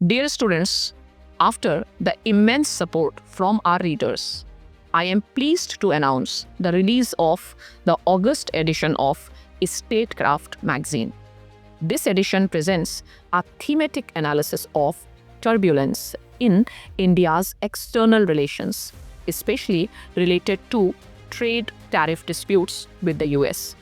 Dear students, after the immense support from our readers, I am pleased to announce the release of the August edition of Statecraft magazine. This edition presents a thematic analysis of turbulence in India's external relations, especially related to trade tariff disputes with the US,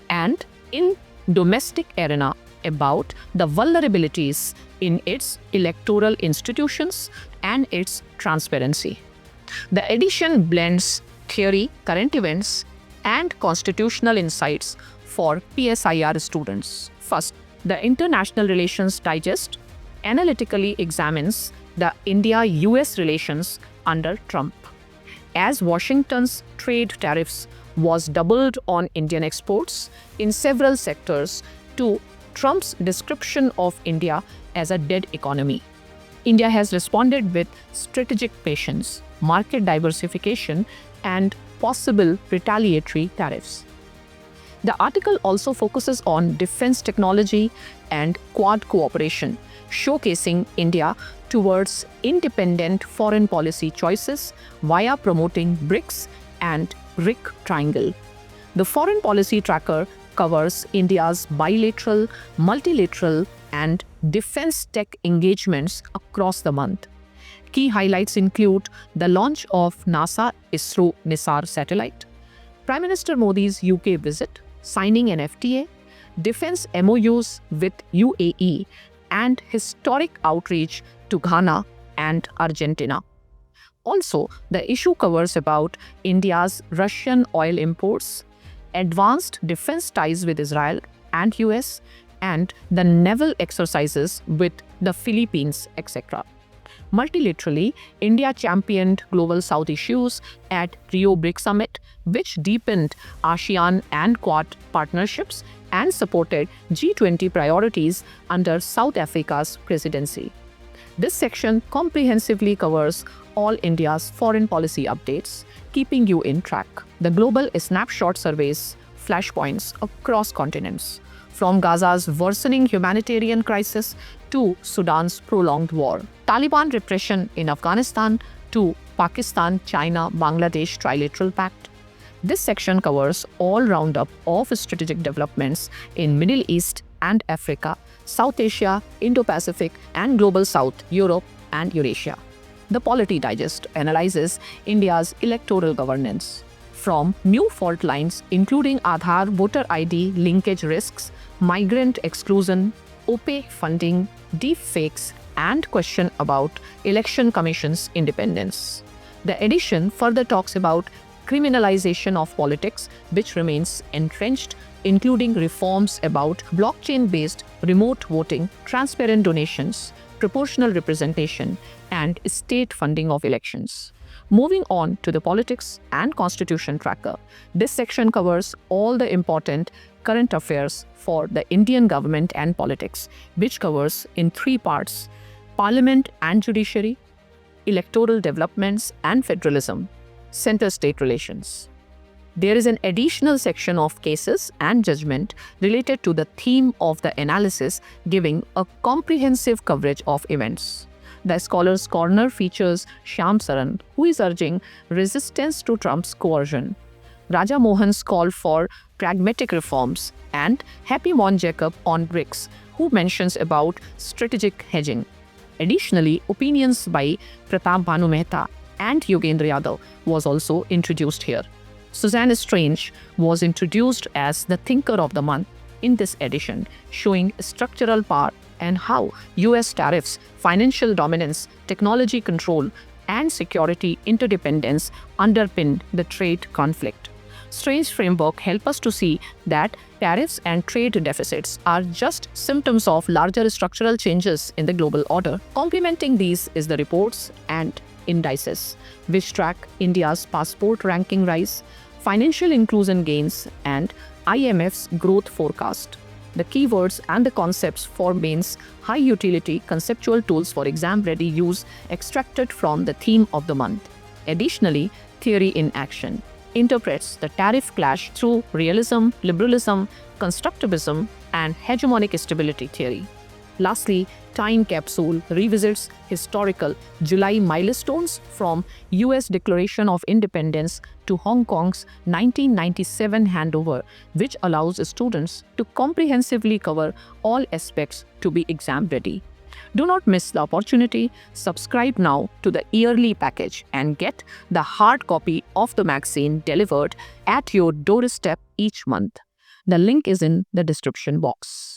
and in domestic arena about the vulnerabilities in its electoral institutions and its transparency. The edition blends theory, current events, and constitutional insights for PSIR students. First, the International Relations Digest analytically examines the India-US relations under Trump. As Washington's trade tariffs was doubled on Indian exports in several sectors to Trump's description of India as a dead economy, India has responded with strategic patience, market diversification, and possible retaliatory tariffs. The article also focuses on defense technology and Quad cooperation, showcasing India towards independent foreign policy choices via promoting BRICS and RIC Triangle. The foreign policy tracker covers India's bilateral, multilateral, and defense tech engagements across the month. Key highlights include the launch of NASA ISRO NISAR satellite, Prime Minister Modi's UK visit, signing an FTA, defense MOUs with UAE, and historic outreach to Ghana and Argentina. Also, the issue covers about India's Russian oil imports, advanced defense ties with Israel and US, and the naval exercises with the Philippines, etc. Multilaterally, India championed Global South issues at Rio BRIC Summit, which deepened ASEAN and Quad partnerships and supported G20 priorities under South Africa's presidency. This section comprehensively covers all India's foreign policy updates, keeping you in track. The global snapshot surveys flashpoints across continents, from Gaza's worsening humanitarian crisis to Sudan's prolonged war, Taliban repression in Afghanistan to Pakistan-China-Bangladesh trilateral pact. This section covers all roundup of strategic developments in Middle East and Africa, South Asia, Indo-Pacific, and Global South, Europe, and Eurasia. The Polity Digest analyzes India's electoral governance, from new fault lines including Aadhaar voter ID linkage risks, migrant exclusion, OPE funding, deepfakes, and question about Election Commission's independence. The edition further talks about criminalization of politics, which remains entrenched, including reforms about blockchain-based remote voting, transparent donations, proportional representation, and state funding of elections. Moving on to the politics and constitution tracker, this section covers all the important current affairs for the Indian government and politics, which covers in three parts: parliament and judiciary, electoral developments and federalism, center-state relations. There is an additional section of cases and judgment related to the theme of the analysis, giving a comprehensive coverage of events. The Scholar's Corner features Shyam Saran, who is urging resistance to Trump's coercion, Raja Mohan's call for pragmatic reforms, and Happy Mon Jacob on BRICS, who mentions about strategic hedging. Additionally, opinions by Pratap Bhanu Mehta and Yogendra Yadav was also introduced here. Suzanne Strange was introduced as the Thinker of the Month in this edition, showing structural power and how US tariffs, financial dominance, technology control, and security interdependence underpin the trade conflict. Strange's framework helps us to see that tariffs and trade deficits are just symptoms of larger structural changes in the global order. Complementing these is the reports and indices, which track India's passport ranking rise, financial inclusion gains, and IMF's growth forecast. The keywords and the concepts for mains high utility conceptual tools for exam-ready use extracted from the theme of the month. Additionally, Theory in Action interprets the tariff clash through realism, liberalism, constructivism, and hegemonic stability theory. Lastly, Time Capsule revisits historical July milestones from US Declaration of Independence to Hong Kong's 1997 handover, which allows students to comprehensively cover all aspects to be exam ready. Do not miss the opportunity. Subscribe now to the yearly package and get the hard copy of the magazine delivered at your doorstep each month. The link is in the description box.